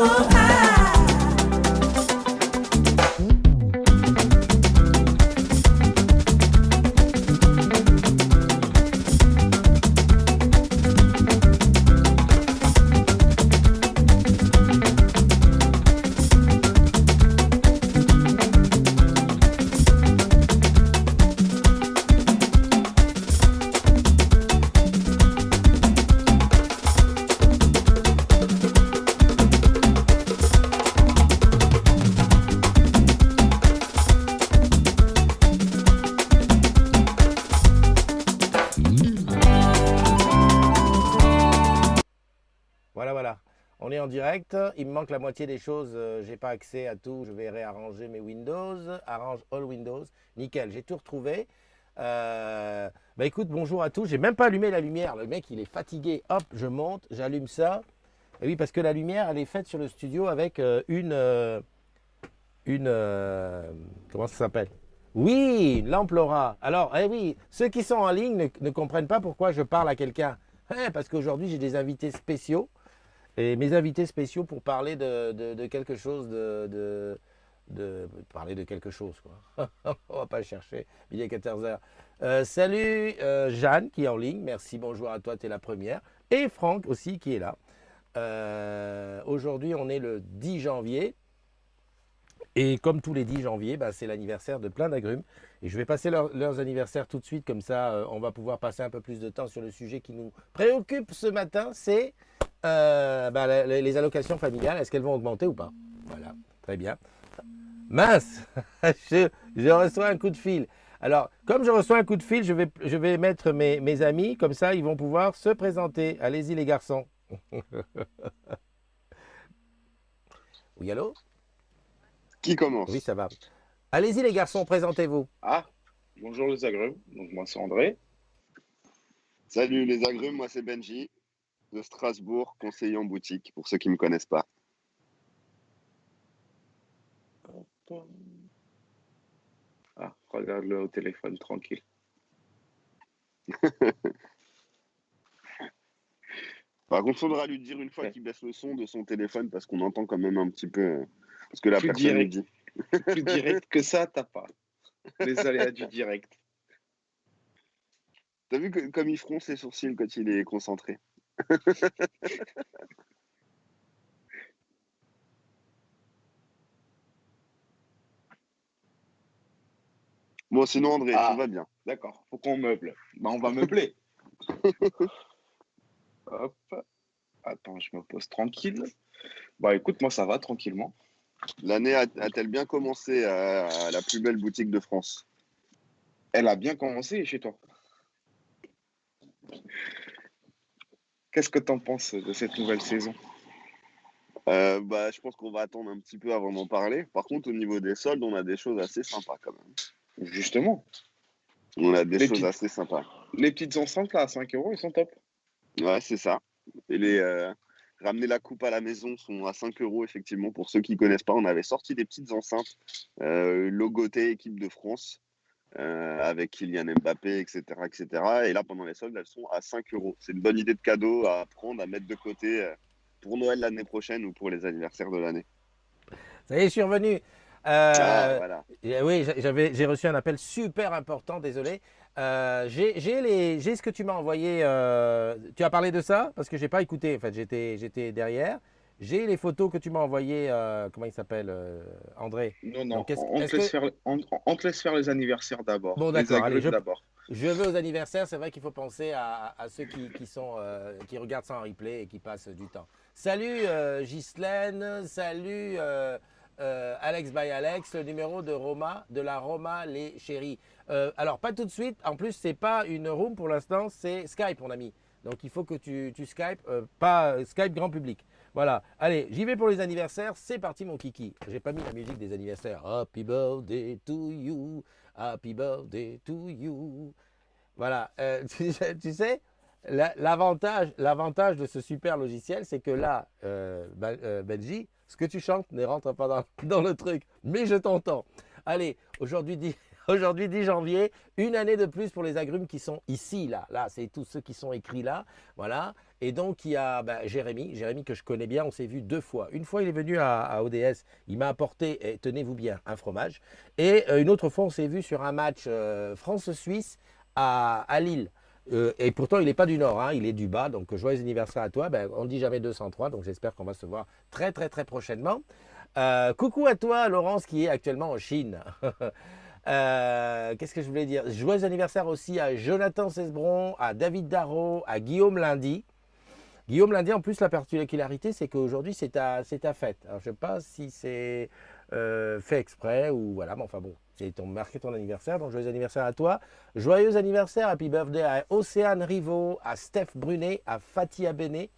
oh, ah. Voilà, voilà. On est en direct. Il me manque la moitié des choses. J'ai pas accès à tout. Je vais réarranger mes Windows. Arrange all Windows. Nickel. J'ai tout retrouvé. Bah écoute, bonjour à tous. J'ai même pas allumé la lumière. Le mec, il est fatigué. Hop, je monte, j'allume ça. Et oui, parce que la lumière, elle est faite sur le studio avec une comment ça s'appelle? Oui, une lampe Laura. Alors, eh oui, ceux qui sont en ligne ne comprennent pas pourquoi je parle à quelqu'un. Parce qu'aujourd'hui, j'ai des invités spéciaux. Et mes invités spéciaux pour parler de quelque chose parler de quelque chose quoi. On va pas chercher. Il est 14 heures. Salut Jeanne qui est en ligne. Merci, bonjour à toi, tu es la première. Et Franck aussi qui est là. Aujourd'hui, on est le 10 janvier. Et comme tous les 10 janvier, bah, c'est l'anniversaire de plein d'agrumes. Et je vais passer leurs anniversaires tout de suite, comme ça on va pouvoir passer un peu plus de temps sur le sujet qui nous préoccupe ce matin, c'est bah, les allocations familiales. Est-ce qu'elles vont augmenter ou pas? Voilà, très bien. Mince, je reçois un coup de fil. Alors, comme je reçois un coup de fil, je vais mettre mes amis, comme ça ils vont pouvoir se présenter. Allez-y les garçons. Oui, allô? Qui Oui, commence? ça va. Allez-y les garçons, présentez-vous. Ah, bonjour les agrumes. Donc moi c'est André. Salut les agrumes, moi c'est Benji, de Strasbourg, conseiller en boutique, pour ceux qui ne me connaissent pas. Ah, regarde-le au téléphone, tranquille. Par contre, faudra lui dire une fois Ouais. qu'il baisse le son de son téléphone, parce qu'on entend quand même un petit peu, parce que la Plus personne lui direct, dit. plus direct que ça, t'as pas. Les aléas du direct. T'as vu comme il fronce ses sourcils quand il est concentré? Bon, sinon André, tout Ah, va bien. d'accord, faut qu'on meuble. Bah, on va meubler. Hop, attends, je me pose tranquille. Bah écoute, moi ça va tranquillement. L'année a-t-elle bien commencé à la plus belle boutique de France? Elle a bien commencé chez toi. Qu'est-ce que t'en penses de cette nouvelle saison? Bah, je pense qu'on va attendre un petit peu avant d'en parler. Par contre, au niveau des soldes, on a des choses assez sympas quand même. Justement, On a des les choses petites, assez sympas. les petites enceintes là à 5 euros, elles sont top. Ouais, c'est ça. Et ramener la coupe à la maison sont à 5 euros, effectivement. Pour ceux qui ne connaissent pas, on avait sorti des petites enceintes logotées équipe de France avec Kylian Mbappé, etc., etc. Et là, pendant les soldes, elles sont à 5 euros. C'est une bonne idée de cadeau à prendre, à mettre de côté pour Noël l'année prochaine ou pour les anniversaires de l'année. Ça y est, je suis revenu. Ah, voilà. Oui, j'ai reçu un appel super important, désolé. J'ai ce que tu m'as envoyé. Tu as parlé de ça? Parce que j'ai pas écouté. En fait, j'étais derrière. J'ai les photos que tu m'as envoyées. Comment il s'appelle, André? Non, non, Donc, on est-ce te laisse que. faire, on te laisse faire les anniversaires d'abord, Bon, les d'accord. Allez, agrumes d'abord. je veux aux anniversaires. C'est vrai qu'il faut penser à ceux qui regardent ça en replay et qui passent du temps. Salut Ghislaine. Salut Alex by Alex. Le numéro de Roma, de la Roma, les chéris. Alors, pas tout de suite. En plus, c'est pas une room pour l'instant. C'est Skype, mon ami. Donc, il faut que tu Skype, pas Skype grand public. Voilà. Allez, j'y vais pour les anniversaires. C'est parti, mon kiki. J'ai pas mis la musique des anniversaires. Happy birthday to you. Happy birthday to you. Voilà. Tu sais, l'avantage de ce super logiciel, c'est que là, Benji, ce que tu chantes ne rentre pas dans le truc. Mais je t'entends. Allez, Aujourd'hui, 10 janvier, une année de plus pour les agrumes qui sont ici, là. Là, c'est tous ceux qui sont écrits là. Voilà. Et donc, il y a Jérémy que je connais bien. On s'est vu 2 fois. Une fois, il est venu à ODS. Il m'a apporté, et tenez-vous bien, un fromage. Et une autre fois, on s'est vu sur un match France-Suisse à Lille. Et pourtant, il n'est pas du Nord, hein, il est du bas. Donc, joyeux anniversaire à toi. On ne dit jamais 203. Donc, j'espère qu'on va se voir très, très, très prochainement. Coucou à toi, Laurence, qui est actuellement en Chine. Qu'est-ce que je voulais dire? Joyeux anniversaire aussi à Jonathan Cesbron, à David Darro, à Guillaume Lundi. Guillaume Lundi, en plus, la particularité, c'est qu'aujourd'hui, c'est ta fête. Alors, je ne sais pas si c'est fait exprès ou voilà, mais enfin bon, c'est marqué ton anniversaire, donc joyeux anniversaire à toi. Joyeux anniversaire, happy birthday à Océane Rivaud, à Steph Brunet, à Fatia Béné,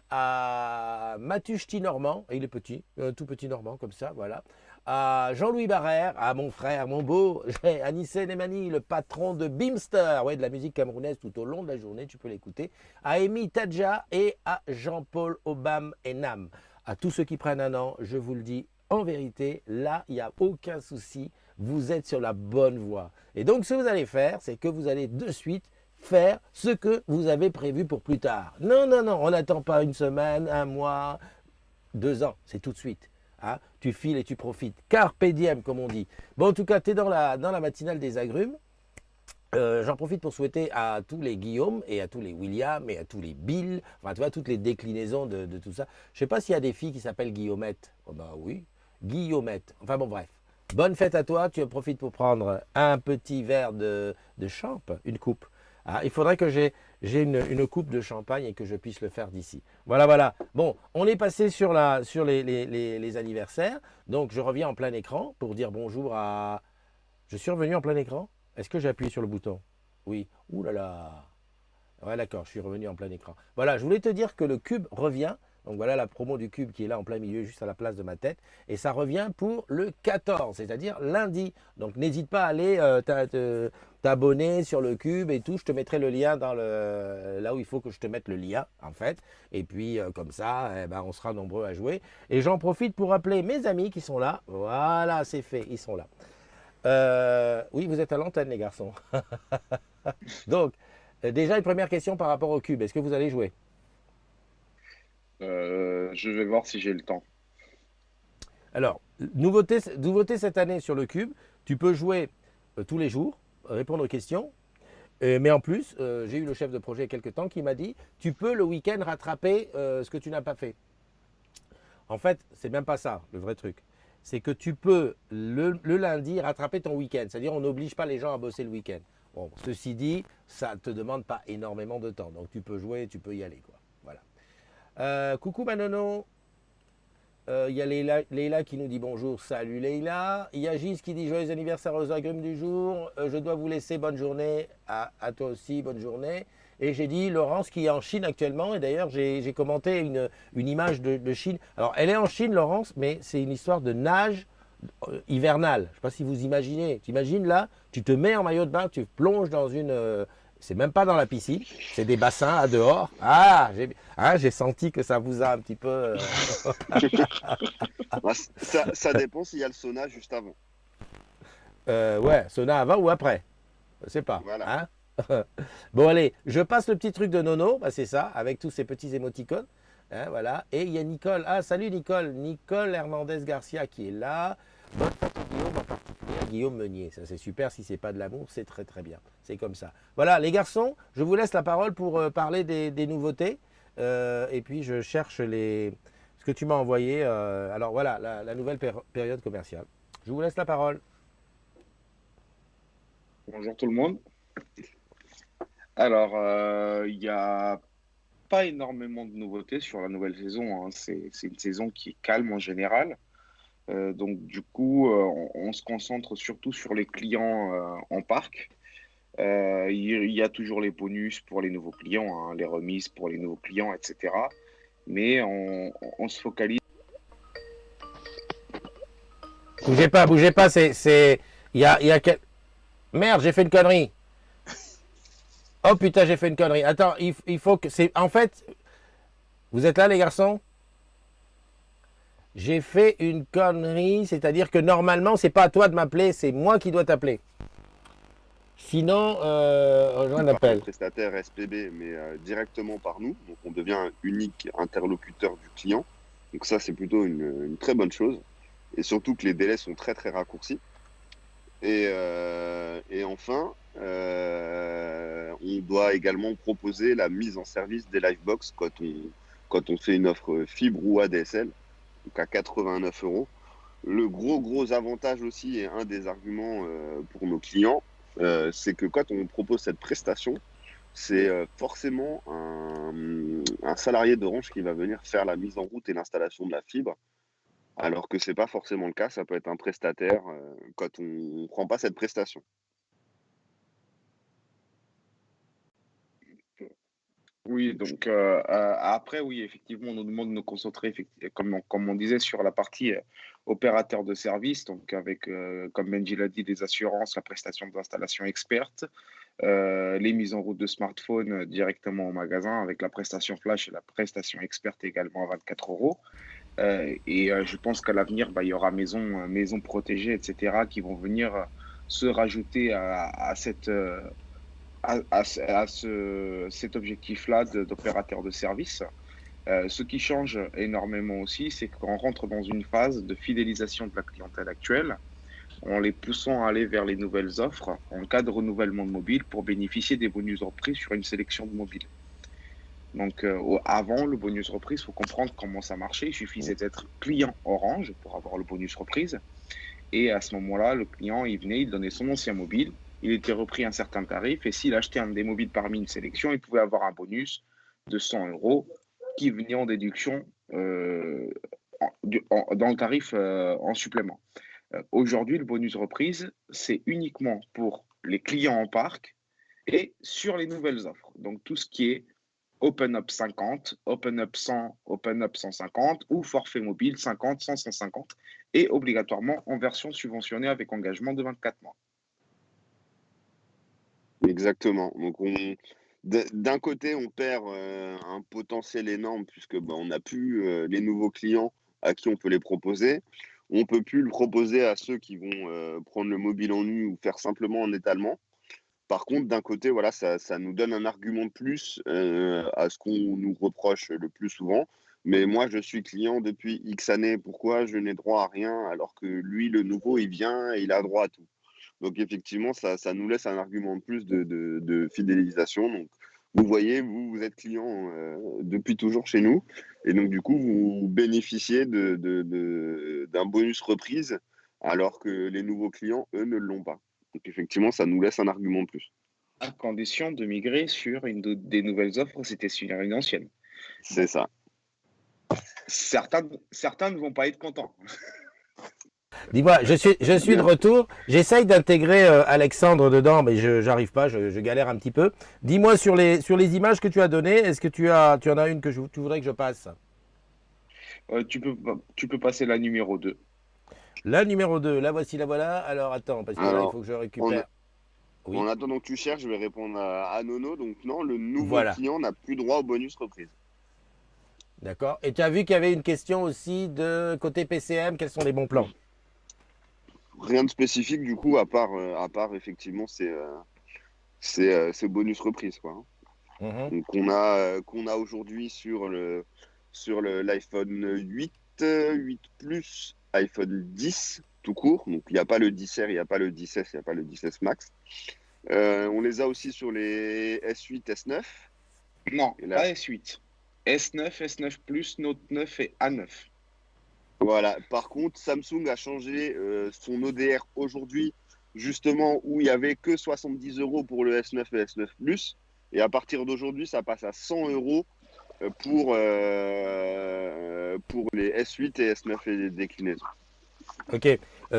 à Mathieu Normand, il est petit, tout petit Normand comme ça, voilà. À Jean-Louis Barrère, à mon frère, mon beau, Anissé Nemani, le patron de Beamster, ouais, de la musique camerounaise tout au long de la journée, tu peux l'écouter. À Amy Tadja et à Jean-Paul Obam Enam. À tous ceux qui prennent un an, je vous le dis en vérité, là, il n'y a aucun souci, vous êtes sur la bonne voie. Et donc, ce que vous allez faire, c'est que vous allez de suite faire ce que vous avez prévu pour plus tard. Non, non, non, on n'attend pas une semaine, un mois, 2 ans, c'est tout de suite. Hein, tu files et tu profites. Carpe diem, comme on dit. Bon, en tout cas, tu es dans la matinale des agrumes. J'en profite pour souhaiter à tous les Guillaume et à tous les William et à tous les Bill, enfin, tu vois, toutes les déclinaisons de tout ça. Je ne sais pas s'il y a des filles qui s'appellent Guillaumette. Oh, bah oui, Guillaumette. Enfin bon, bref. Bonne fête à toi. Tu en profites pour prendre un petit verre de champ, une coupe. Ah, il faudrait que j'ai une coupe de champagne et que je puisse le faire d'ici. Voilà, voilà. Bon, on est passé sur les anniversaires. Donc, je reviens en plein écran pour dire bonjour à... Je suis revenu en plein écran? Est-ce que j'ai appuyé sur le bouton? Oui. Ouh là là. Ouais, d'accord, je suis revenu en plein écran. Voilà, je voulais te dire que le cube revient. Donc voilà la promo du cube qui est là en plein milieu, juste à la place de ma tête. Et ça revient pour le 14, c'est-à-dire lundi. Donc n'hésite pas à aller t'abonner sur le cube et tout. Je te mettrai le lien là où il faut que je te mette le lien, en fait. Et puis comme ça, eh ben, on sera nombreux à jouer. Et j'en profite pour appeler mes amis qui sont là. Voilà, c'est fait, ils sont là. Oui, vous êtes à l'antenne, les garçons. Donc, déjà, une première question par rapport au cube. Est-ce que vous allez jouer? Je vais voir si j'ai le temps. Alors, nouveauté cette année sur le cube, tu peux jouer tous les jours, répondre aux questions. Mais en plus, j'ai eu le chef de projet il y a quelques temps qui m'a dit, tu peux le week-end rattraper ce que tu n'as pas fait. En fait, c'est même pas ça, le vrai truc. C'est que tu peux, le lundi, rattraper ton week-end. C'est-à-dire, on n'oblige pas les gens à bosser le week-end. Bon, ceci dit, ça ne te demande pas énormément de temps. Donc, tu peux jouer, tu peux y aller, quoi. Voilà. Coucou Manono. Il y a Leïla qui nous dit bonjour. Salut Leïla. Il y a Gis qui dit joyeux anniversaire aux agrumes du jour. Je dois vous laisser, bonne journée. À toi aussi, bonne journée. Et j'ai dit Laurence qui est en Chine actuellement. Et d'ailleurs, j'ai commenté une image de Chine. Alors, elle est en Chine, Laurence, mais c'est une histoire de nage hivernale. Je ne sais pas si vous imaginez. Tu imagines là, tu te mets en maillot de bain, tu plonges dans une... c'est même pas dans la piscine, c'est des bassins à dehors. Ah, j'ai senti que ça vous a un petit peu... Bah, ça dépend s'il y a le sauna juste avant. ouais, sauna avant ou après. Je sais pas. Voilà. Hein. Bon, allez, je passe le petit truc de Nono. Bah, c'est ça, avec tous ces petits émoticônes. Hein, voilà. Et il y a Nicole. Ah, salut Nicole. Nicole Hernandez Garcia qui est là. Bonne fête à Guillaume, en particulier à Guillaume Meunier. Ça, c'est super. Si c'est pas de l'amour, c'est très très bien. C'est comme ça. Voilà, les garçons, je vous laisse la parole pour parler des nouveautés. Et puis, je cherche ce que tu m'as envoyé. Alors, voilà, la nouvelle période commerciale. Je vous laisse la parole. Bonjour tout le monde. Alors, il n'y a pas énormément de nouveautés sur la nouvelle saison, hein. C'est une saison qui est calme en général. Donc, du coup, on se concentre surtout sur les clients en parc. Il y a toujours les bonus pour les nouveaux clients, hein, les remises pour les nouveaux clients, etc. Mais on se focalise. Bougez pas, il y a quel... Merde, j'ai fait une connerie. Oh putain, j'ai fait une connerie. Attends, il faut que... En fait, vous êtes là les garçons? J'ai fait une connerie, c'est-à-dire que normalement, c'est pas à toi de m'appeler, c'est moi qui dois t'appeler. Sinon, rejoindre par le l'appel. prestataire SPB, mais directement par nous. Donc on devient un unique interlocuteur du client. Donc ça, c'est plutôt une très bonne chose. Et surtout que les délais sont très très raccourcis. Et enfin, on doit également proposer la mise en service des Livebox quand on fait une offre fibre ou ADSL, donc à 89 euros. Le gros avantage aussi, et un des arguments pour nos clients, c'est que quand on propose cette prestation, c'est forcément un salarié d'Orange qui va venir faire la mise en route et l'installation de la fibre, alors que c'est pas forcément le cas. Ça peut être un prestataire quand on ne prend pas cette prestation. Oui, donc après, oui, effectivement, on nous demande de nous concentrer, comme on disait, sur la partie opérateur de service, donc avec, comme Benji l'a dit, des assurances, la prestation d'installation experte, les mises en route de smartphones directement au magasin avec la prestation flash et la prestation experte également à 24 euros. Je pense qu'à l'avenir, bah, il y aura maison protégée, etc., qui vont venir se rajouter à cet objectif-là d'opérateur de service. Ce qui change énormément aussi, c'est qu'on rentre dans une phase de fidélisation de la clientèle actuelle, en les poussant à aller vers les nouvelles offres en cas de renouvellement de mobile pour bénéficier des bonus repris sur une sélection de mobiles. Donc, avant le bonus reprise, il faut comprendre comment ça marchait. Il suffisait d'être client Orange pour avoir le bonus reprise. Et à ce moment-là, le client, il venait, il donnait son ancien mobile, il était repris un certain tarif, et s'il achetait un des mobiles parmi une sélection, il pouvait avoir un bonus de 100 euros qui venait en déduction dans le tarif en supplément. Aujourd'hui, le bonus reprise, c'est uniquement pour les clients en parc et sur les nouvelles offres. Donc tout ce qui est Open Up 50, Open Up 100, Open Up 150 ou forfait mobile 50, 100, 150 et obligatoirement en version subventionnée avec engagement de 24 mois. Exactement. Donc d'un côté, on perd un potentiel énorme puisque bah, on n'a plus les nouveaux clients à qui on peut les proposer. On peut plus le proposer à ceux qui vont prendre le mobile en nu ou faire simplement un étalement. Par contre, d'un côté, voilà, ça nous donne un argument de plus à ce qu'on nous reproche le plus souvent. Mais moi, je suis client depuis X années. Pourquoi je n'ai droit à rien alors que lui, le nouveau, il vient et il a droit à tout. Donc effectivement, ça nous laisse un argument de plus de fidélisation. Donc vous voyez, vous êtes client depuis toujours chez nous. Et donc du coup, vous bénéficiez d'un bonus reprise alors que les nouveaux clients, eux, ne l'ont pas. Donc effectivement, ça nous laisse un argument de plus. À condition de migrer sur des nouvelles offres, c'était sur une ancienne. C'est ça. Certains ne vont pas être contents. Dis-moi, je suis de retour. J'essaye d'intégrer Alexandre dedans, mais je n'arrive pas, je galère un petit peu. Dis-moi sur les images que tu as données, est-ce que tu en as une que tu voudrais que je passe? Tu peux passer la numéro 2. La numéro 2, la voici, la voilà. Alors attends, parce que là, il Alors, faut que je en, récupère. en Oui, attendant que tu cherches, je vais répondre à Nono. Donc non, le nouveau voilà. client n'a plus droit au bonus reprise. D'accord. Et tu as vu qu'il y avait une question aussi de côté PCM, quels sont les bons plans? Rien de spécifique du coup, à part effectivement ces bonus reprise, quoi, hein. Mhm. Donc qu'on a aujourd'hui sur l'iPhone 8, 8 Plus, iPhone 10 tout court. Donc il n'y a pas le 10R, il n'y a pas le 10S, il n'y a pas le 10S Max. On les a aussi sur les S8, S9. Non, Et là, pas S8. S9, S9 Plus, Note 9 et A9. voilà. Par contre, Samsung a changé son ODR aujourd'hui, justement, où il n'y avait que 70 euros pour le S9 et S9 Plus. Et à partir d'aujourd'hui, ça passe à 100 euros pour les S8 et S9 et les déclinaisons. Ok.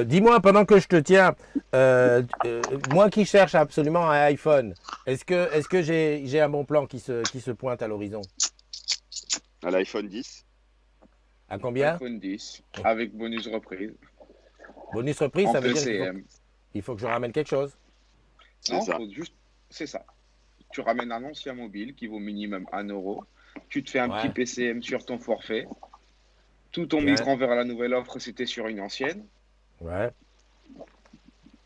Dis-moi, pendant que je te tiens, moi qui cherche absolument un iPhone, est-ce que j'ai un bon plan qui se pointe à l'horizon? À l'iPhone 10, À combien? iPhone 10 avec bonus reprise Bonus reprise, en ça veut dire PCM. il faut que je ramène quelque chose. c'est Non, ça. faut juste, c'est ça. Tu ramènes un ancien mobile qui vaut minimum 1 euro. Tu te fais un petit Ouais, PCM sur ton forfait. Tout en ouais, migrant vers la nouvelle offre, c'était sur une ancienne. ouais.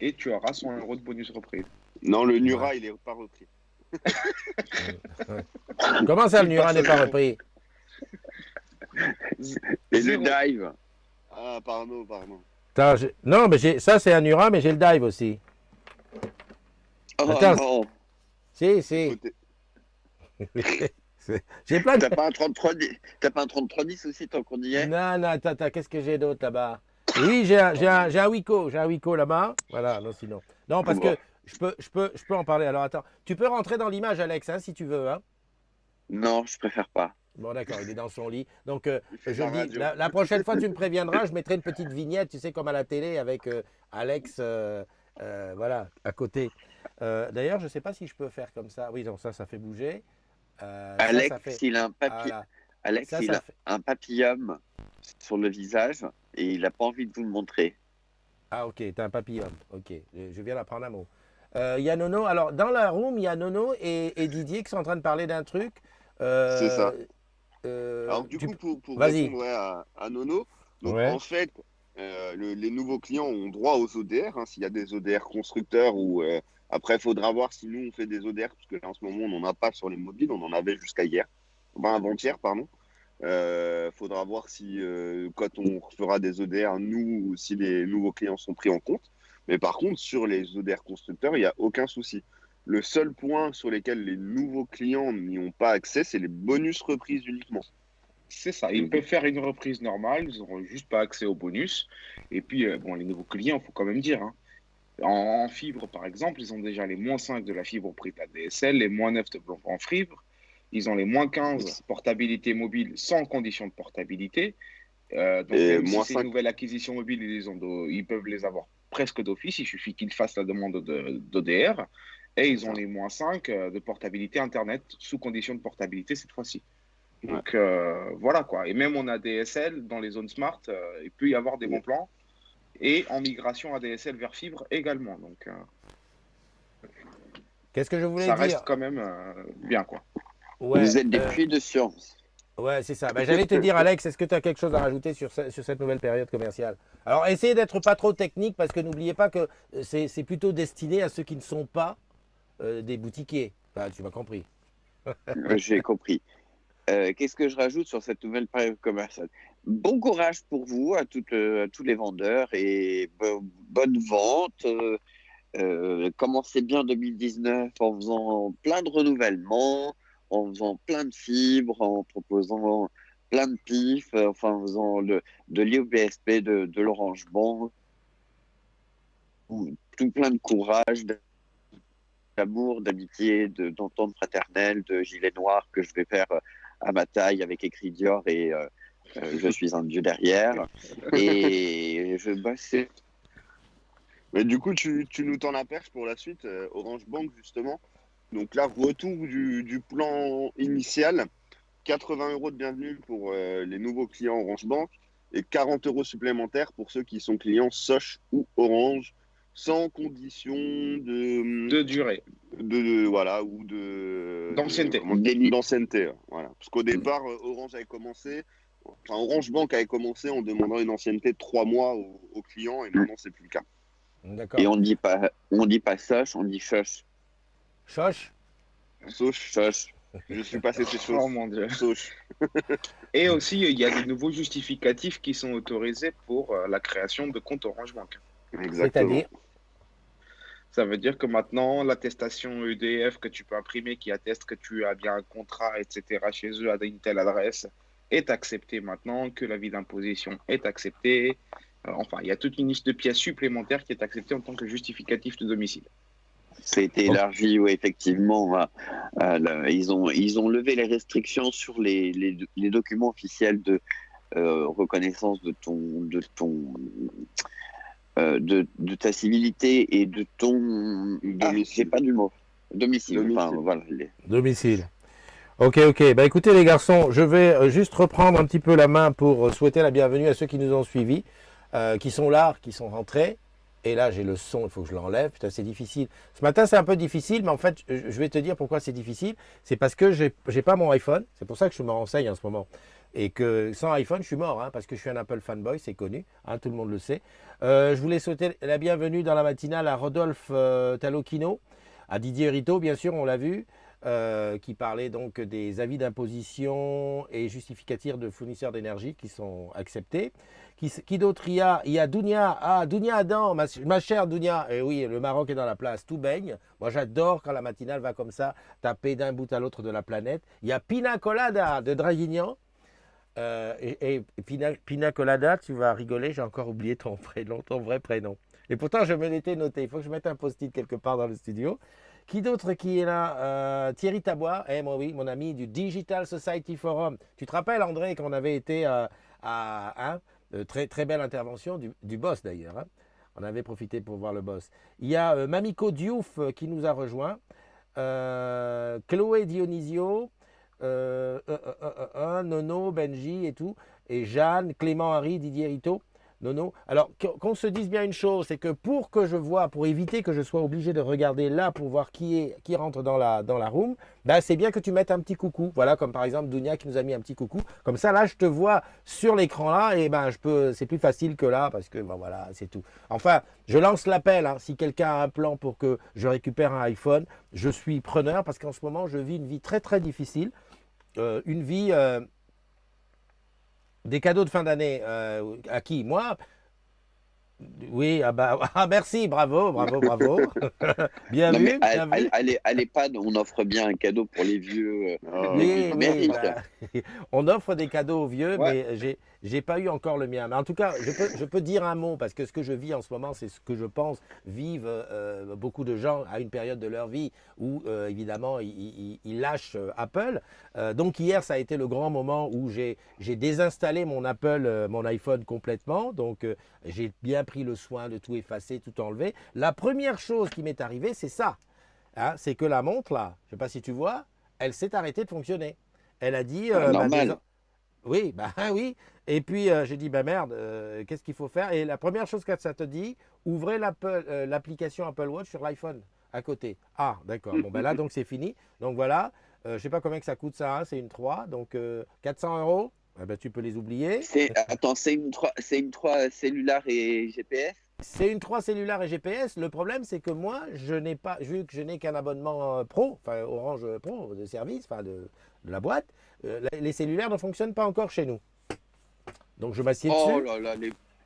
Et tu auras 100 euros de bonus reprise. Non, le Ouais. Nura, il est pas repris. Ouais. Comment ça, le Il Nura passe n'est à pas zéro. repris? Et le Zéro. dive. Ah, pardon. Attends, non, mais ça, c'est un Nura, mais j'ai le dive aussi. Oh Attends, non, si, il faut si. J'ai plein de... t'as pas un 3310 aussi tant qu'on y est? Non, non, attends, qu'est-ce que j'ai d'autre là-bas? Oui, j'ai un Wiko, là-bas. Voilà, non, sinon. Non, parce Bon. que je peux en parler. Alors, attends, tu peux rentrer dans l'image, Alex, hein, si tu veux, hein. Non, je préfère pas. Bon, d'accord, il est dans son lit. Donc, Il fait de je la le dis, radio. la prochaine fois, tu me préviendras, je mettrai une petite vignette, tu sais, comme à la télé, avec Alex, voilà, à côté. D'ailleurs, je ne sais pas si je peux faire comme ça. Oui, donc ça fait bouger. Ça fait... Alex, il a un papier. Voilà. Alex, il Ça a fait... un papillum sur le visage et il a pas envie de vous le montrer. Ah, ok, t'as un papillon. Ok, je viens d'apprendre un mot. Il y a Nono. Alors, dans la room, il y a Nono et Didier qui sont en train de parler d'un truc. C'est Euh, ça. Alors du coup, pour Vas-y. répondre ouais, à Nono, donc Ouais. en fait, les nouveaux clients ont droit aux ODR, hein, s'il y a des ODR constructeurs ou après, il faudra voir si nous on fait des ODR, parce que là en ce moment on n'en a pas sur les mobiles, on en avait jusqu'à hier, enfin avant-hier, pardon. Faudra voir si quand on fera des ODR, nous, si les nouveaux clients sont pris en compte. Mais par contre, sur les ODR constructeurs, il n'y a aucun souci. Le seul point sur lequel les nouveaux clients n'y ont pas accès, c'est les bonus reprises uniquement. C'est ça, ils Donc, peuvent faire une reprise normale, ils n'auront juste pas accès au bonus. Et puis, bon, les nouveaux clients, il faut quand même dire, hein. En fibre, par exemple, ils ont déjà les -5 de la fibre au prix de la DSL, les -9 de en fibre. Ils ont les -15 portabilité mobile sans condition de portabilité. Donc, et même si moins c'est une 5. nouvelle acquisition mobile, ils peuvent les avoir presque d'office. Il suffit qu'ils fassent la demande d'ODR. Et C'est ils ont ça. les -5 de portabilité Internet sous condition de portabilité cette fois-ci. Ouais. Donc voilà quoi. Et même en ADSL, dans les zones smart, il peut y avoir des bons plans. Et en migration ADSL vers fibre également. Donc Qu'est-ce que je voulais ça reste dire? quand même bien quoi. Ouais, Vous êtes des puits de science. ouais, c'est ça. Ben, j'allais te dire, Alex, est-ce que tu as quelque chose à rajouter sur, sur cette nouvelle période commerciale? Alors, essayez d'être pas trop technique parce que n'oubliez pas que c'est plutôt destiné à ceux qui ne sont pas des boutiquiers. Enfin, tu m'as compris. J'ai compris. Qu'est-ce que je rajoute sur cette nouvelle période commerciale? Bon courage pour vous, à tous les vendeurs, et bonne vente. Commencez bien 2019 en faisant plein de renouvellements, en faisant plein de fibres, en proposant plein de pifs, enfin en faisant de l'IOBSP, de l'Orange Bank, tout plein de courage, d'amour, d'amitié, d'entente fraternelle, de gilet noir que je vais faire à ma taille avec écrit Dior et je suis un dieu derrière. Et je bosse. Mais du coup, tu nous tends la perche pour la suite, Orange Bank justement. Donc là, retour du plan initial, 80 euros de bienvenue pour les nouveaux clients Orange Bank et 40 euros supplémentaires pour ceux qui sont clients Soch ou Orange, sans condition De durée, voilà, ou de d'ancienneté. comment d'ancienneté, voilà. Parce qu'au départ, Orange avait commencé, enfin Orange Bank avait commencé en demandant une ancienneté de 3 mois aux clients et maintenant c'est plus le cas. D'accord. Et on dit pas Soch, on dit Choch. Choche? Soch. Je suis passé ces choses. Oh mon Dieu. Soch. Et aussi, il y a des nouveaux justificatifs qui sont autorisés pour la création de comptes Orange Bank. Exactement. C'est-à-dire? Ça veut dire que maintenant, l'attestation EDF que tu peux imprimer qui atteste que tu as bien un contrat, etc., chez eux à une telle adresse, est acceptée maintenant, que l'avis d'imposition est accepté. Enfin, il y a toute une liste de pièces supplémentaires qui est acceptée en tant que justificatif de domicile. Ça a été élargi, oui, effectivement. Ils ont levé les restrictions sur les documents officiels de reconnaissance de ta civilité et de ton j'ai pas du mot domicile. Enfin voilà. Domicile. Ok, ok. Bah écoutez les garçons, je vais juste reprendre un petit peu la main pour souhaiter la bienvenue à ceux qui nous ont suivis, qui sont là, qui sont rentrés. Et là, j'ai le son, il faut que je l'enlève. Putain, c'est difficile. Ce matin, c'est un peu difficile, mais en fait, je vais te dire pourquoi c'est difficile. C'est parce que j'ai pas mon iPhone. C'est pour ça que je me renseigne en ce moment. Et que sans iPhone, je suis mort, hein, parce que je suis un Apple fanboy, c'est connu, hein, tout le monde le sait. Je voulais souhaiter la bienvenue dans la matinale à Rodolphe Talocchino, À Didier Rito, bien sûr, on l'a vu, qui parlait donc des avis d'imposition et justificatifs de fournisseurs d'énergie qui sont acceptés. Qui d'autre il y a Dounia. Ah, Dounia Adam, ma chère Dounia. Et oui, le Maroc est dans la place, tout baigne. Moi, j'adore quand la matinale va comme ça, taper d'un bout à l'autre de la planète. Il y a Pina Colada de Draguignan. Et Pina Colada, tu vas rigoler, j'ai encore oublié ton prénom, ton vrai prénom. Et pourtant, je me l'étais noté. Il faut que je mette un post-it quelque part dans le studio. Qui d'autre qui est là Thierry Tabois, moi oui, mon ami du Digital Society Forum. Tu te rappelles, André, qu'on avait été très, très belle intervention du boss d'ailleurs. Hein. On avait profité pour voir le boss. Il y a Mamiko Diouf qui nous a rejoint. Chloé Dionisio. Nono, Benji et tout. Et Jeanne, Clément Henry, Didier Rito. Nono. Alors, qu'on se dise bien une chose, c'est que pour éviter que je sois obligé de regarder là pour voir qui rentre dans la room, ben c'est bien que tu mettes un petit coucou. Voilà, comme par exemple Dounia qui nous a mis un petit coucou. Comme ça, là, je te vois sur l'écran là, et ben c'est plus facile que là, parce que ben, voilà, c'est tout. Enfin, je lance l'appel, hein, si quelqu'un a un plan pour que je récupère un iPhone, je suis preneur, parce qu'en ce moment, je vis une vie très très difficile. Une vie... Des cadeaux de fin d'année, à qui? Moi? Oui, merci, bravo. Bien Non, mais vu, bien vu. à l'EHPAD, on offre bien un cadeau pour les vieux, Oui, numériques. on offre des cadeaux aux vieux, Ouais. mais j'ai pas eu encore le mien. Mais en tout cas, je peux dire un mot, parce que ce que je vis en ce moment, c'est ce que je pense vivent beaucoup de gens à une période de leur vie où, évidemment, ils lâchent Apple. Donc hier, ça a été le grand moment où j'ai désinstallé mon Apple, mon iPhone complètement. Donc j'ai bien pris le soin de tout effacer, tout enlever. La première chose qui m'est arrivée, c'est ça. Hein, c'est que la montre, là, je ne sais pas si tu vois, elle s'est arrêtée de fonctionner. Elle a dit... Normal. Oui, bah oui. Et puis j'ai dit, bah merde, qu'est-ce qu'il faut faire? Et la première chose que ça te dit, ouvrez l'application Apple Watch sur l'iPhone à côté. Ah, d'accord. Bon, ben là, donc c'est fini. Donc voilà, je ne sais pas combien que ça coûte ça, hein, c'est une 3, donc 400 €. Eh ben, tu peux les oublier. Attends, c'est une 3 cellulaire et GPS? C'est une 3 cellulaire et GPS. Le problème, c'est que moi, vu que je n'ai qu'un abonnement pro, enfin Orange Pro de service, enfin de la boîte, les cellulaires ne fonctionnent pas encore chez nous. Donc je m'assieds dessus. Oh là là,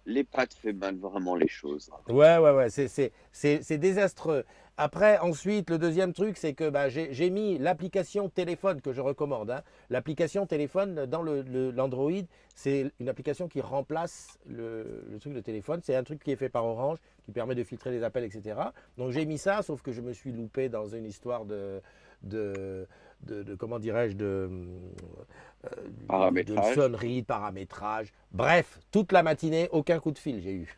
les pattes fait mal vraiment les choses. Ouais, c'est désastreux. Après, ensuite, le deuxième truc, c'est que j'ai mis l'application téléphone que je recommande. Hein. L'application téléphone dans l'Android, c'est une application qui remplace le truc de téléphone. C'est un truc qui est fait par Orange, qui permet de filtrer les appels, etc. Donc j'ai mis ça, sauf que je me suis loupé dans une histoire de comment dirais-je, de Paramétrage. sonnerie, de paramétrage. Bref, toute la matinée, aucun coup de fil j'ai eu.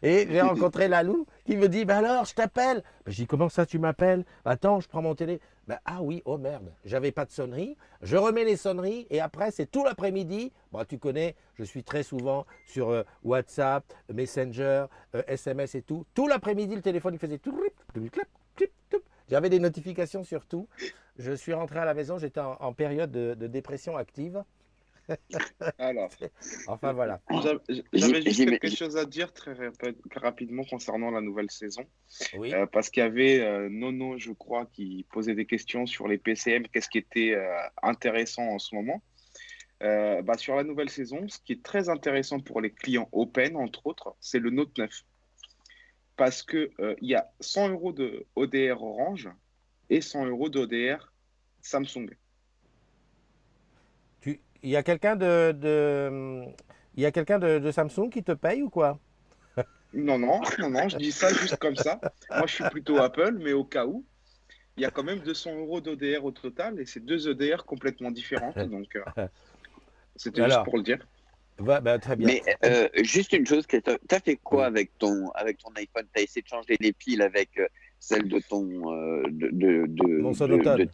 Et j'ai rencontré Lalou qui me dit, alors, je t'appelle. Je dis, comment ça tu m'appelles? Attends, je prends mon télé. Ah oui, oh merde, j'avais pas de sonnerie. Je remets les sonneries et après, c'est tout l'après-midi. Bon, tu connais, je suis très souvent sur WhatsApp, Messenger, SMS et tout. Tout l'après-midi, le téléphone, il faisait tout. J'avais des notifications sur tout. Je suis rentré à la maison, j'étais en période de dépression active. Alors, Enfin voilà. j'avais juste quelque chose à dire très rapidement concernant la nouvelle saison. Oui. Parce qu'il y avait Nono, je crois, qui posait des questions sur les PCM, qu'est-ce qui était intéressant en ce moment. Sur la nouvelle saison, ce qui est très intéressant pour les clients Open, entre autres, c'est le Note 9. Parce qu'il y a 100 € de ODR Orange et 100 € d'ODR Samsung. Il y a quelqu'un de Samsung qui te paye ou quoi? Non, je dis ça juste comme ça. Moi, je suis plutôt Apple, mais au cas où, il y a quand même 200 € d'ODR au total et c'est deux ODR complètement différentes. Donc, c'était juste pour le dire. Très bien. Mais juste une chose, t'as fait quoi avec ton iPhone? T'as essayé de changer les piles avec celle de ton Mon Sonotone.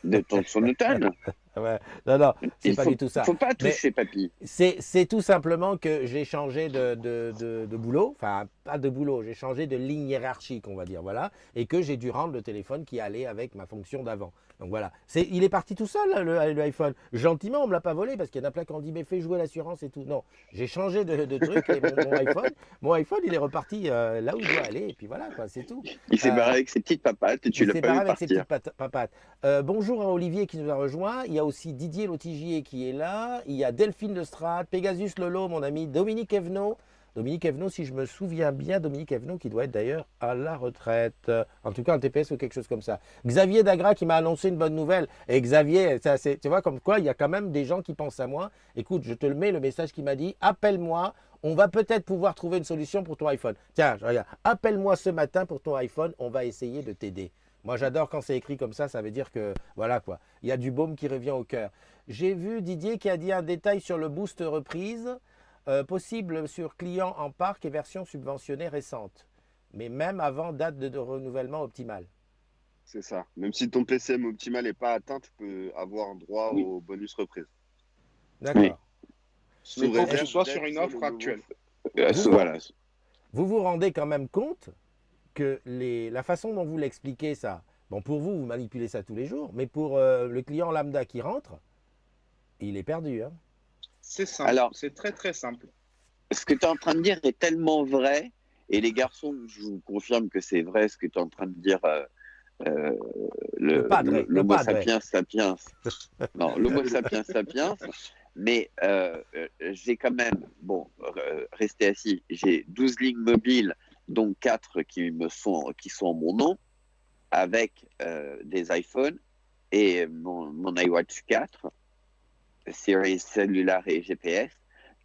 de ton Sonotone? Ouais. Non, c'est Il pas faut, du tout ça. faut pas Mais toucher papy. c'est tout simplement que j'ai changé de boulot, enfin pas de boulot, j'ai changé de ligne hiérarchique, on va dire, voilà, et que j'ai dû rendre le téléphone qui allait avec ma fonction d'avant. Donc voilà, il est parti tout seul, là, le iPhone. Gentiment, on me l'a pas volé parce qu'il y en a plein qui ont dit mais fais jouer l'assurance et tout. Non, j'ai changé de truc et mon iPhone, il est reparti là où il doit aller et puis voilà quoi, c'est tout. Il s'est barré Euh, avec ses petites papates et tu il l'as s'est pas barré vu avec ses petites partir. papates. Bonjour à Olivier qui nous a rejoint. Il y a aussi Didier Lotigier qui est là. Il y a Delphine Lestrade, Pegasus Lolo, mon ami Dominique Evenot. Dominique Evenot, si je me souviens bien, Dominique Evenot qui doit être d'ailleurs à la retraite. En tout cas, un TPS ou quelque chose comme ça. Xavier Dagra qui m'a annoncé une bonne nouvelle. Et Xavier, tu vois, comme quoi, il y a quand même des gens qui pensent à moi. Écoute, je te le mets, le message qui m'a dit, appelle-moi. On va peut-être pouvoir trouver une solution pour ton iPhone. Tiens, regarde, appelle-moi ce matin pour ton iPhone. On va essayer de t'aider. Moi, j'adore quand c'est écrit comme ça veut dire que, voilà quoi, il y a du baume qui revient au cœur. J'ai vu Didier qui a dit un détail sur le boost reprise, possible sur client en parc et version subventionnée récente, mais même avant date de renouvellement optimale. C'est ça. Même si ton PCM optimal n'est pas atteint, tu peux avoir droit Oui. au bonus reprise. D'accord. Oui. Mais il faut que tu réserve sois d'être sur une le offre nouveau- actuelle. Voilà. Vous vous rendez quand même compte que la façon dont vous l'expliquez ça, bon pour vous, vous manipulez ça tous les jours, mais pour le client lambda qui rentre, il est perdu. Hein. C'est simple, Alors, c'est très très simple. ce que tu es en train de dire est tellement vrai, et les garçons, je vous confirme que c'est vrai ce que tu es en train de dire, euh, Le padre, le l'homo padre. sapiens sapiens. Non, l'homo sapiens sapiens, mais j'ai quand même, bon, resté assis, j'ai 12 lignes mobiles, dont 4 qui sont en mon nom, avec des iPhones et mon iWatch 4, série cellulaire et GPS,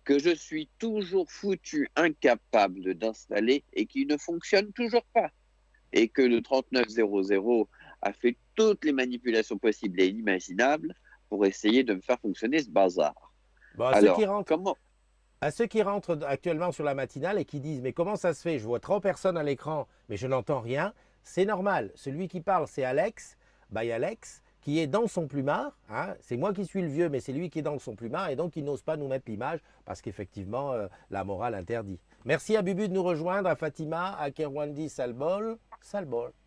que je suis toujours foutu incapable d'installer et qui ne fonctionne toujours pas. Et que le 3900 a fait toutes les manipulations possibles et inimaginables pour essayer de me faire fonctionner ce bazar. Bon, Alors, comment à ceux qui rentrent actuellement sur la matinale et qui disent mais comment ça se fait, je vois 3 personnes à l'écran mais je n'entends rien, c'est normal. Celui qui parle c'est Alex, by Alex, qui est dans son plumard. Hein. C'est moi qui suis le vieux mais c'est lui qui est dans son plumard et donc il n'ose pas nous mettre l'image parce qu'effectivement la morale interdit. Merci à Bubu de nous rejoindre, à Fatima, à Kerwandi Salbol,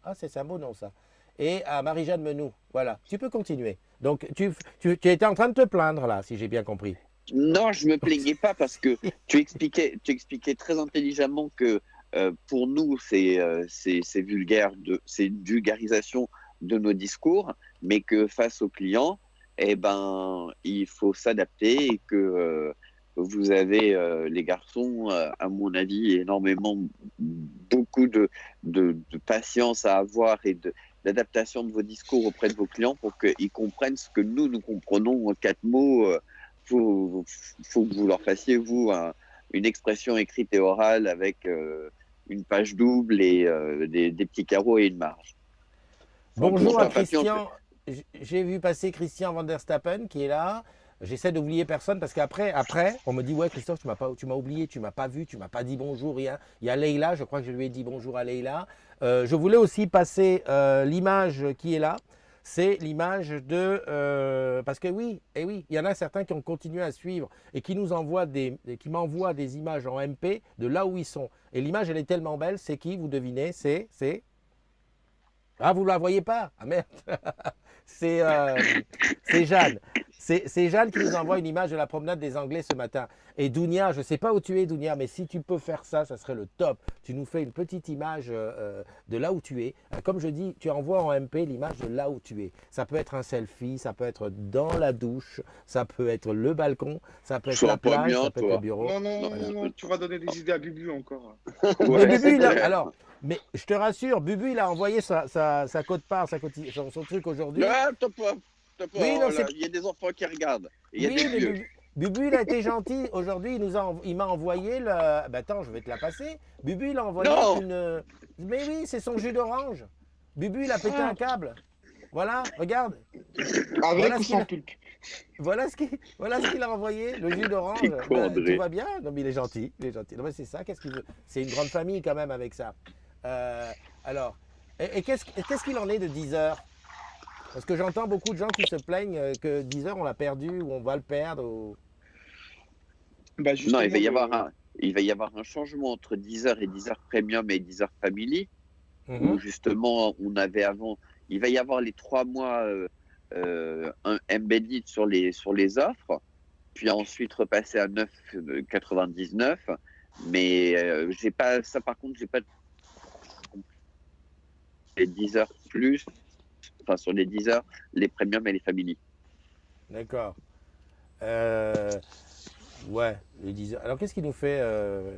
ah c'est un beau nom ça, et à Marie-Jeanne Menou. Voilà, tu peux continuer. Donc tu étais en train de te plaindre là, si j'ai bien compris. Non, je me plaignais pas parce que tu expliquais très intelligemment que pour nous c'est vulgaire, c'est une vulgarisation de nos discours, mais que face aux clients, eh ben il faut s'adapter et que vous avez les garçons, à mon avis, beaucoup de patience à avoir et d'adaptation de vos discours auprès de vos clients pour qu'ils comprennent ce que nous comprenons en 4 mots. Faut que vous leur fassiez, vous, une expression écrite et orale avec une page double et des petits carreaux et une marge. Bonjour Pour à ça, Papillon, Christian. J'ai vu passer Christian Van der Stappen qui est là. J'essaie d'oublier personne parce qu'après, on me dit ouais Christophe, tu m'as oublié, tu m'as pas vu, tu m'as pas dit bonjour, rien. Il y a Leïla, je crois que je lui ai dit bonjour à Leïla. Je voulais aussi passer l'image qui est là. C'est l'image de parce que oui, il y en a certains qui ont continué à suivre et qui m'envoient des images en MP de là où ils sont. Et l'image elle est tellement belle, c'est qui vous devinez? C'est ah, vous ne la voyez pas? Ah merde. C'est Jeanne. C'est Jeanne qui nous envoie une image de la promenade des Anglais ce matin. Et Dounia, je ne sais pas où tu es, Dounia, mais si tu peux faire ça, ça serait le top. Tu nous fais une petite image de là où tu es. Comme je dis, tu envoies en MP l'image de là où tu es. Ça peut être un selfie, ça peut être dans la douche, ça peut être le balcon, ça peut être la plage, ça peut être le bureau. Non, tu vas donner des idées à Bubu encore. Mais Bubu, alors, mais je te rassure, Bubu, il a envoyé sa quote-part, son truc aujourd'hui. Ah, top, Oui, non, il y a des enfants qui regardent. Il y a Oui, des mais vieux. Bubu, il a été gentil. Aujourd'hui, il m'a envoyé le. Ben attends, je vais te la passer. Bubu, il a envoyé Non. une. Mais oui, c'est son jus d'orange. Bubu, il a pété un câble. Voilà, regarde. Avec ou sans pulpe. Voilà ce qu'il a envoyé, le jus d'orange. C'est con, André. Tout va bien. Non, mais il est gentil. Non, mais c'est ça, qu'est-ce qu'il veut? C'est une grande famille quand même avec ça. Alors, et qu'est-ce qu'il en est de 10 heures? Parce que j'entends beaucoup de gens qui se plaignent que Deezer, on l'a perdu ou on va le perdre. Bah, Non, justement, il va y avoir un changement entre Deezer et Deezer Premium et Deezer Family, où Mhm. justement, on avait avant, il va y avoir les 3 mois un embedded sur les offres, puis ensuite repasser à 9,99. Mais j'ai pas ça, par contre, j'ai pas les Deezer plus, enfin sur les Deezer, les Premium et les Family. D'accord. Ouais, les Deezer. Alors qu'est-ce qu'il nous fait,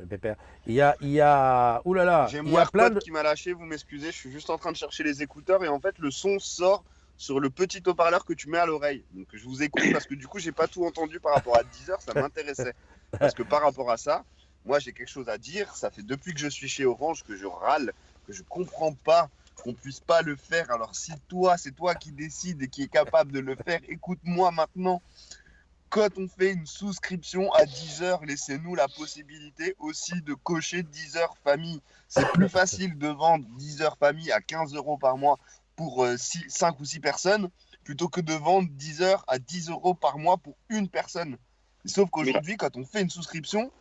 Pépère? Ouh là là, J'ai il y mon a plein AirPod de. qui m'a lâché, vous m'excusez, je suis juste en train de chercher les écouteurs et en fait le son sort sur le petit haut-parleur que tu mets à l'oreille. Donc je vous écoute parce que du coup j'ai pas tout entendu par rapport à Deezer, ça m'intéressait. Parce que par rapport à ça, moi j'ai quelque chose à dire, ça fait depuis que je suis chez Orange que je râle, que je comprends pas qu'on puisse pas le faire. Alors si toi, c'est toi qui décides et qui est capable de le faire, écoute-moi maintenant. Quand on fait une souscription à Deezer, laissez-nous la possibilité aussi de cocher Deezer Famille. C'est plus facile de vendre Deezer Famille à 15 € par mois pour 5 ou 6 personnes plutôt que de vendre Deezer à 10 € par mois pour une personne. Sauf qu'aujourd'hui, quand on fait une souscription,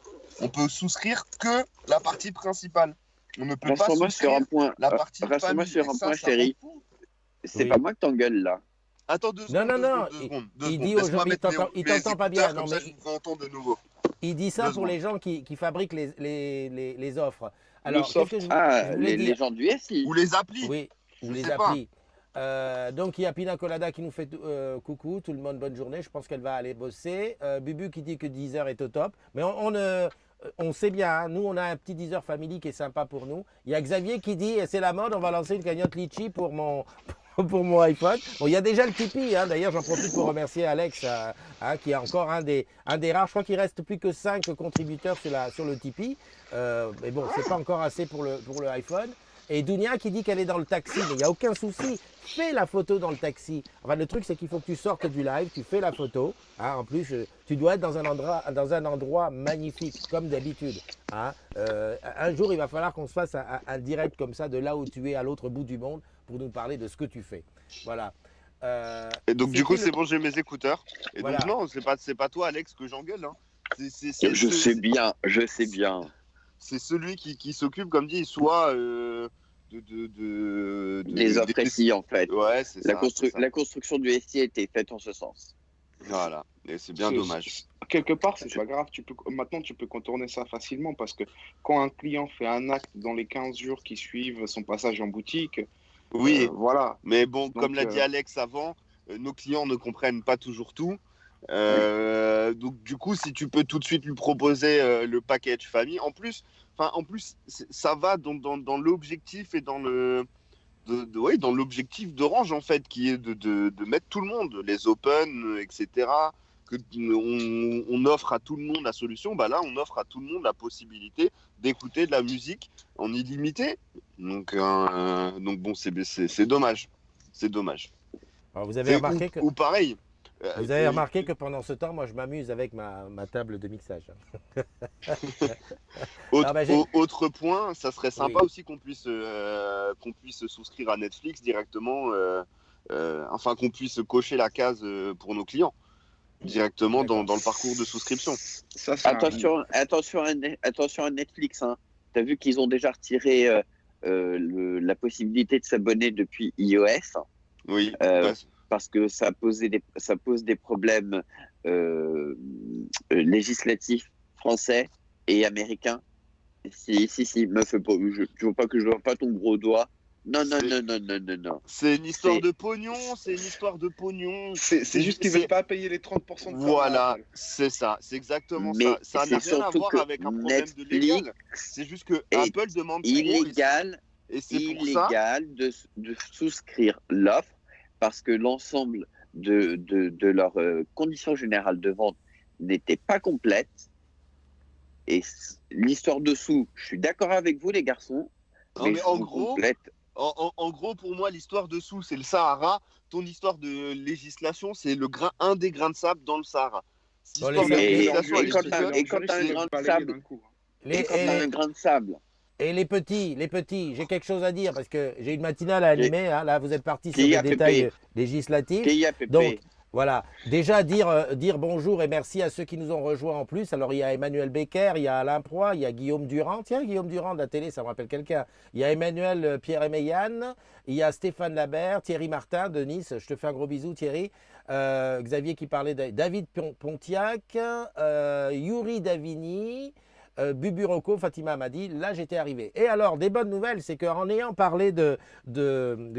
on peut souscrire que la partie principale. On ne peut pas Rassure-moi sur un souscrire point, la partie rassure-moi famille. sur Et un ça, point, ça rend chéri. fou. C'est Oui. pas moi que t'engueule là. Attends, deux Non, secondes, non, deux non. secondes, deux secondes, deux Il secondes. dit aux gens, Laisse-moi mettre il mes t'entend pas écouteurs, bien. Non, comme ça mais je vous ferai entendre de nouveau. il dit ça 2 pour secondes. les gens qui fabriquent les offres. le Alors, qu'est-ce soft. que je Ah, voulais les dire? gens du SI. Ou les applis, Oui, ou je les sais pas. applis. Donc il y a Pina Colada qui nous fait coucou, tout le monde, bonne journée. Je pense qu'elle va aller bosser. Bubu qui dit que Deezer est au top. Mais on sait bien, hein, nous on a un petit Deezer Family qui est sympa pour nous. Il y a Xavier qui dit c'est la mode, on va lancer une cagnotte Litchi pour pour mon iPhone. Bon, il y a déjà le Tipeee, hein. D'ailleurs j'en profite pour remercier Alex, hein, qui est encore un des rares. Je crois qu'il reste plus que 5 contributeurs sur le Tipeee. Mais bon, c'est pas encore assez pour le iPhone. Et Dounia qui dit qu'elle est dans le taxi, mais il n'y a aucun souci. Fais la photo dans le taxi. Enfin, le truc, c'est qu'il faut que tu sortes du live, tu fais la photo. Hein. En plus, tu dois être dans un endroit magnifique, comme d'habitude. Hein. Un jour, il va falloir qu'on se fasse un direct comme ça, de là où tu es à l'autre bout du monde, pour nous parler de ce que tu fais. Voilà. Et donc du coup, C'est c'est bon, j'ai mes écouteurs. Et Voilà. donc non, c'est pas toi, Alex, que j'engueule. Hein. Je sais bien, je sais bien. C'est celui qui s'occupe, comme dit, soit Des offres SI en fait. Ouais, c'est ça. La construction du SI a été faite en ce sens. Voilà. Et c'est bien dommage. Quelque part, c'est pas grave. Maintenant, tu peux contourner ça facilement parce que quand un client fait un acte dans les 15 jours qui suivent son passage en boutique, Oui, voilà. mais bon, Donc, comme l'a dit Alex avant, nos clients ne comprennent pas toujours tout. Donc du coup, si tu peux tout de suite lui proposer le package famille, en plus, ça va dans l'objectif et dans dans l'objectif d'Orange en fait, qui est de mettre tout le monde, les open, etc. Que on offre à tout le monde la solution. Bah là, on offre à tout le monde la possibilité d'écouter de la musique en illimité. Donc bon, c'est dommage. C'est dommage. Alors, vous avez remarqué que. Ou pareil. Vous avez remarqué que pendant ce temps, moi, je m'amuse avec ma table de mixage. Autre point, ça serait sympa aussi qu'on puisse souscrire à Netflix directement, enfin qu'on puisse cocher la case pour nos clients directement dans le parcours de souscription. Ça, attention à Netflix. Hein. Tu as vu qu'ils ont déjà retiré la possibilité de s'abonner depuis iOS. Oui. Parce que ça pose des problèmes législatifs français et américains. Si, me fais pas, tu vois pas que je vois pas ton gros doigt. Non. C'est une histoire de pognon, c'est C'est juste qu'ils veulent pas payer les 30% de Voilà, c'est ça, c'est exactement ça. Ça n'a rien à voir avec un problème de légal. C'est juste que Apple demande illégal de souscrire l'offre parce que l'ensemble de leurs conditions générales de vente n'était pas complète. Et l'histoire dessous, je suis d'accord avec vous les garçons, mais en gros, pour moi, l'histoire dessous, c'est le Sahara. Ton histoire de législation, c'est un des grains de sable dans le Sahara. Et quand tu as un grain de sable, Et les petits, j'ai quelque chose à dire parce que j'ai une matinale à animer. Hein. Là, vous êtes partis sur Qui des a détails Pépé législatifs. Qui a Pépé Donc, voilà. Déjà, dire bonjour et merci à ceux qui nous ont rejoints en plus. Alors, il y a Emmanuel Becker, il y a Alain Proy, il y a Guillaume Durand. Tiens, Guillaume Durand de la télé, ça me rappelle quelqu'un. Il y a Emmanuel Pierre Emeyan, il y a Stéphane Labert, Thierry Martin de Nice. Je te fais un gros bisou, Thierry. Xavier qui parlait de David Pontiac, Yuri Davini. Bubu Rocco, Fatima m'a dit, là j'étais arrivé. Et alors, des bonnes nouvelles, c'est qu'en ayant parlé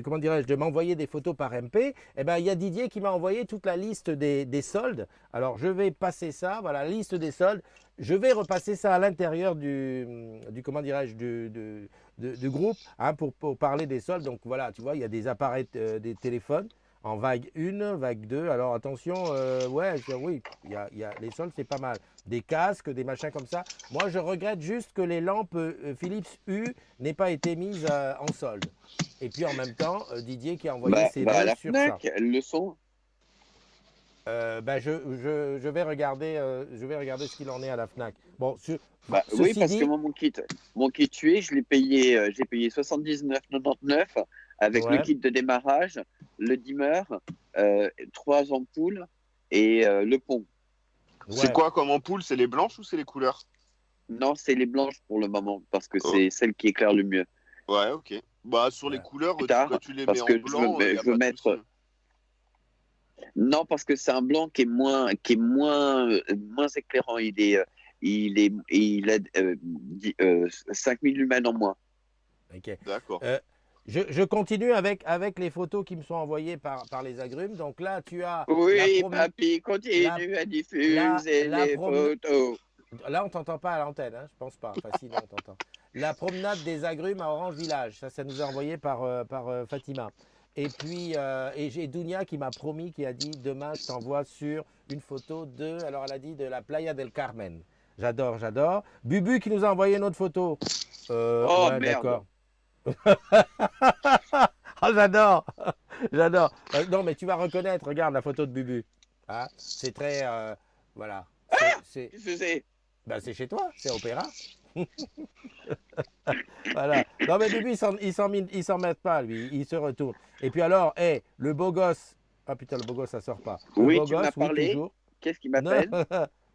comment dirais-je, de m'envoyer des photos par MP, eh ben, il y a Didier qui m'a envoyé toute la liste des soldes. Alors, je vais passer ça, voilà, liste des soldes. Je vais repasser ça à l'intérieur comment dirais-je, du groupe hein, pour parler des soldes. Donc voilà, tu vois, il y a des appareils, des téléphones en vague 1, vague 2. Alors attention, ouais, oui, les soldes, c'est pas mal. Des casques, des machins comme ça. Moi, je regrette juste que les lampes Philips U n'aient pas été mises en solde. Et puis en même temps, Didier qui a envoyé ses à vœux la sur ça. Fnac, elles le sont. Je vais regarder ce qu'il en est à la Fnac. Bon, Oui, parce dit, que moi, mon kit tué, je l'ai payé, j'ai payé 79,99 avec le ouais, kit de démarrage, le dimmer, 3 ampoules et le pont. C'est ouais. quoi comme ampoule? C'est les blanches ou c'est les couleurs? Non, c'est les blanches pour le moment parce que Oh. c'est celle qui éclaire le mieux. Ouais, ok. Bah, sur les Ouais. couleurs, Plus tard, quand tu les parce mets en que blanc, y je a veux pas de mettre. souci. Non, parce que c'est un blanc qui est moins éclairant. Il a 5000 lumens en moins. Ok. D'accord. Je continue avec les photos qui me sont envoyées par les agrumes. Donc là, tu as la Oui, prom- papy, continue à diffuser la les promenade. photos. Là, on t'entend pas à l'antenne, hein, je pense pas. Enfin, sinon, on t'entend. La promenade des agrumes à Orange Village. Ça nous est envoyé par Fatima. Et puis, et j'ai Dounia qui m'a promis, qui a dit demain, je t'envoie sur une photo alors elle a dit de la Playa del Carmen. J'adore, j'adore. Bubu qui nous a envoyé une autre photo. Oh Ouais, merde. d'accord. Oh, j'adore, j'adore. Non, mais tu vas reconnaître, regarde la photo de Bubu. Hein, c'est très, voilà. Qu'est-ce que c'est? C'est chez toi, c'est Opéra. Voilà. Non, mais Bubu, il s'en met pas, lui. Il se retourne. Et puis alors, le beau gosse. Ah putain, le beau gosse, ça sort pas. Le Oui, beau tu m'as gosse, oui, parlé. toujours. Qu'est-ce qu'il Non, m'appelle?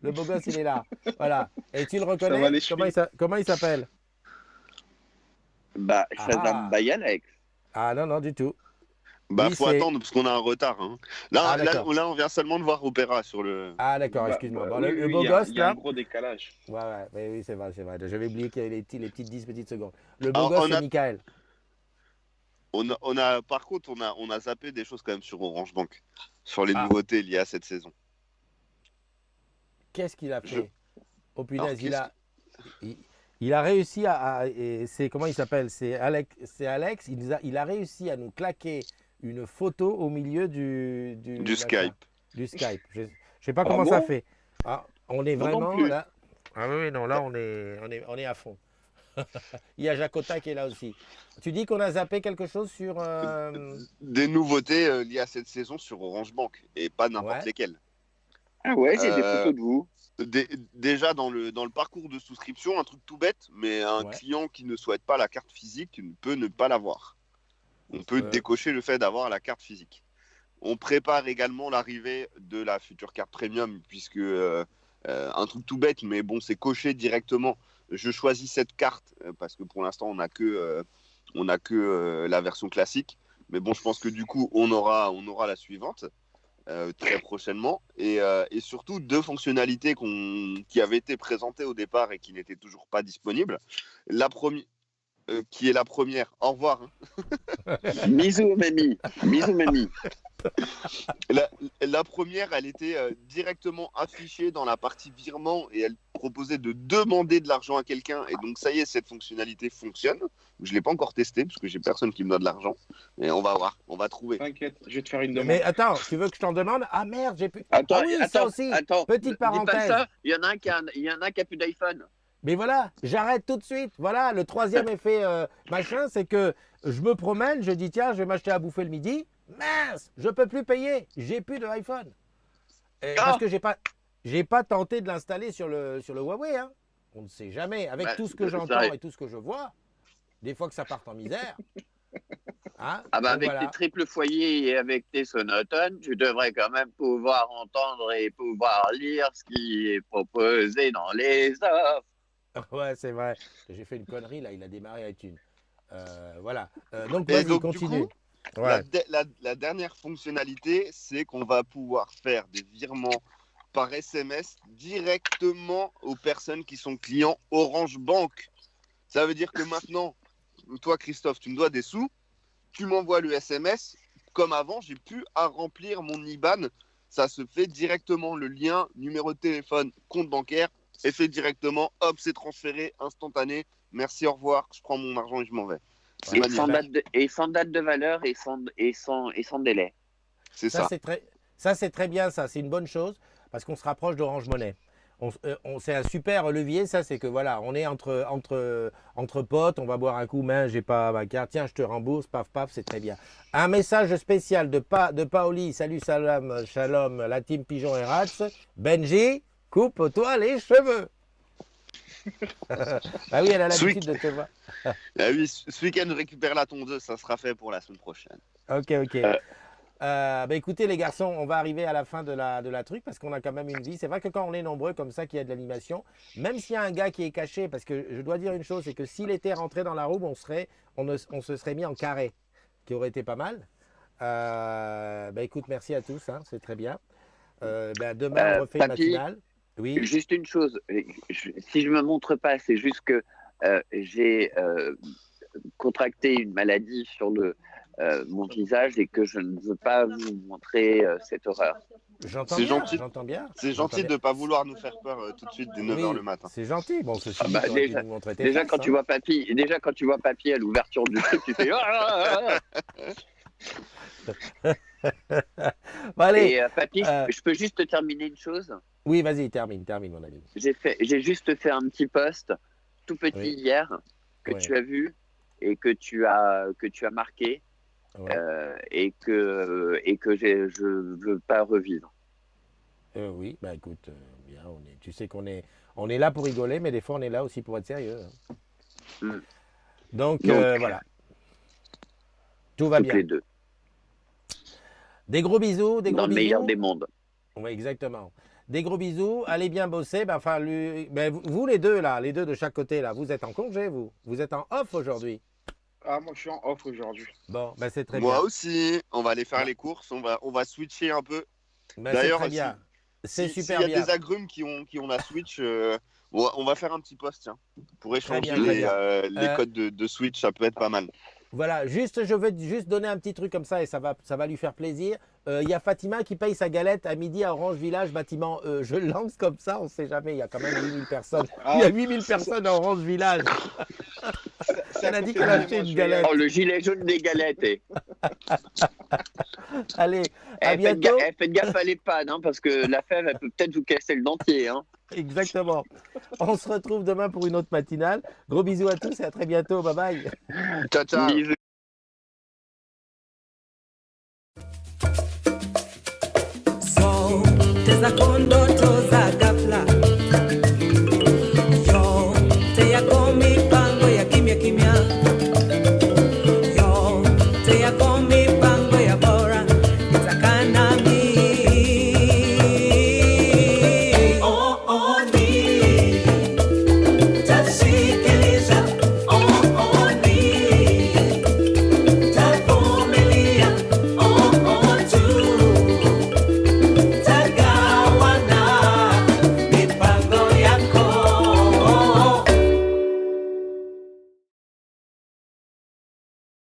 le beau gosse, il est là. Voilà. Et tu le Ça va reconnais? les chevilles. Comment il s'appelle? Shazam Ah, Bayalex. ah non, non, du tout. Bah, Lui, faut c'est. attendre parce qu'on a un retard. Hein. Ah, Là, d'accord. on vient seulement de voir Opéra sur le. Ah, d'accord, excuse-moi. Bon, Oui, le oui, beau il gosse, y a un là. gros décalage. Ouais, ouais, oui, c'est vrai, c'est vrai. J'avais oublié qu'il y avait les petites 10 petites secondes. Le beau Alors, gosse, c'est Michael. par contre, on a zappé des choses quand même sur Orange Bank, sur les Ah, nouveautés liées à cette saison. qu'est-ce qu'il a Je- fait? Oh Alors, punaise, il a réussi comment il s'appelle? C'est Alex. Il a réussi à nous claquer une photo au milieu du Du machin, Skype. du Skype. Je ne sais pas Ah comment ça bon? fait. Ah, on est Moi non vraiment plus. là. Ah oui, non, là on est à fond. Il y a Jacota qui est là aussi. Tu dis qu'on a zappé quelque chose sur. Des nouveautés liées à cette saison sur Orange Bank et pas n'importe Ouais, lesquelles. Ah ouais, j'ai des Euh, photos de vous. Déjà dans le parcours de souscription, un truc tout bête, mais un ouais. client qui ne souhaite pas la carte physique peut ne pas l'avoir. On peut Euh, décocher le fait d'avoir la carte physique. On prépare également l'arrivée de la future carte premium, puisque un truc tout bête, mais bon, c'est coché directement. Je choisis cette carte parce que pour l'instant, on n'a que la version classique. Mais bon, je pense que du coup, on aura la suivante très prochainement. Et surtout, deux fonctionnalités qui avaient été présentées au départ et qui n'étaient toujours pas disponibles. La première, qui est la première. Au revoir. Hein. Bisous, mamie. Bisous, mamie. La première, elle était directement affichée dans la partie virement et elle proposait de demander de l'argent à quelqu'un. Et donc, ça y est, cette fonctionnalité fonctionne. Je ne l'ai pas encore testé parce que j'ai personne qui me donne de l'argent. Mais on va voir, on va trouver. T'inquiète, je vais te faire une demande. Mais attends, tu veux que je t'en demande? Ah merde, j'ai pu. Attends, Ah oui, ça aussi. attends. Petite Dis pas parenthèse. ça. Il y en a qui a plus d'iPhone. Mais voilà, j'arrête tout de suite. Voilà, le troisième effet machin, c'est que je me promène, je dis tiens, je vais m'acheter à bouffer le midi. Mince, je peux plus payer, j'ai plus de iPhone. Parce que j'ai pas tenté de l'installer sur le Huawei. Hein. On ne sait jamais. Avec Bah, tout ce que ça j'entends arrive. et tout ce que je vois, des fois que ça parte en misère. Hein, Ah bah donc avec voilà. tes triples foyers et avec tes sonotones, tu devrais quand même pouvoir entendre et pouvoir lire ce qui est proposé dans les offres. Ouais, c'est vrai. J'ai fait une connerie là, il a démarré à iTunes. Voilà. Donc Et vas-y, donc, du continue. coup, la, Ouais. la dernière fonctionnalité, c'est qu'on va pouvoir faire des virements par SMS directement aux personnes qui sont clients Orange Bank. Ça veut dire que maintenant, toi, Christophe, tu me dois des sous, tu m'envoies le SMS. Comme avant, j'ai plus à remplir mon IBAN. Ça se fait directement. Le lien, numéro de téléphone, compte bancaire, est fait directement. Hop, c'est transféré, instantané. Merci, au revoir. Je prends mon argent et je m'en vais. C'est Ouais, Et magnifique. sans, bah, date de valeur et sans délai. C'est ça, ça. c'est très bien, ça. C'est une bonne chose parce qu'on se rapproche d'Orange Money. C'est un super levier, ça. C'est que voilà, on est entre potes, on va boire un coup, mais j'ai pas ma carte, tiens, je te rembourse, paf, paf, c'est très bien. Un message spécial de Paoli, salut, salam, shalom, la team Pigeon et Rats. Benji, coupe-toi les cheveux. Bah oui, elle a Ce l'habitude week- de te voir. Ah oui, ce week-end, je récupère la tondeuse. Ça sera fait pour la semaine prochaine. Ok, ok. Bah écoutez les garçons, on va arriver à la fin de la truc parce qu'on a quand même une vie. C'est vrai que quand on est nombreux comme ça, qu'il y a de l'animation, même s'il y a un gars qui est caché, parce que je dois dire une chose, c'est que s'il était rentré dans la roue, on se serait mis en carré, qui aurait été pas mal. Bah écoute, merci à tous, hein, c'est très bien. Bah, demain, on refait une Papy, matinale. Oui, juste une chose, si je me montre pas, c'est juste que j'ai contracté une maladie sur mon visage et que je ne veux pas vous montrer cette horreur. j'entends C'est bien, gentil. j'entends bien. C'est j'entends gentil bien. de ne pas vouloir nous faire peur tout de suite dès 9h Oui, le matin. c'est gentil. Bon, ceci Ah dit, bah, tu aurais pu nous montrer tes déjà fesses, quand hein. tu vois papy à l'ouverture du truc, tu fais ah. Bon, allez, Et papy, euh, je peux juste terminer une chose. oui, vas-y, termine, mon ami. J'ai juste fait un petit post tout petit Oui, hier que oui, tu as vu et que tu as marqué oui. et que je veux pas revivre. Oui, bah écoute, bien, tu sais on est là pour rigoler, mais des fois on est là aussi pour être sérieux, hein. Mm. Donc Donc voilà, tout va toutes bien. les deux, Des gros bisous, des dans gros le meilleur bisous. des mondes. Oui, exactement. Des gros bisous, allez bien bosser. Ben, enfin, vous les deux là, les deux de chaque côté là, vous êtes en congé, vous êtes en off aujourd'hui. Ah, moi, je suis en off aujourd'hui. Bon, ben c'est très Moi bien. aussi, on va aller faire Ben, les courses. On va switcher un peu. ben, c'est D'ailleurs, très bien. C'est s'il super y a bien. des agrumes qui ont la Switch, on va faire un petit post, tiens, pour Très échanger bien, très bien. les codes de Switch. Ça peut être pas mal. Voilà, je veux juste donner un petit truc comme ça et ça va lui faire plaisir. Il y a Fatima qui paye sa galette à midi à Orange Village, bâtiment E. Je le lance comme ça, on ne sait jamais. Il y a quand même 8000 personnes. Il y a 8000 personnes à Orange Village. Elle a dit qu'elle a acheté une galette. Oh, le gilet jaune des galettes. Allez, à bientôt. Faites gaffe à l'EHPAD, hein, parce que la fève, elle peut peut-être vous casser le dentier. Hein. Exactement. On se retrouve demain pour une autre matinale. Gros bisous à tous et à très bientôt. Bye bye. Ciao, ciao. Bisous. So, teza kondoto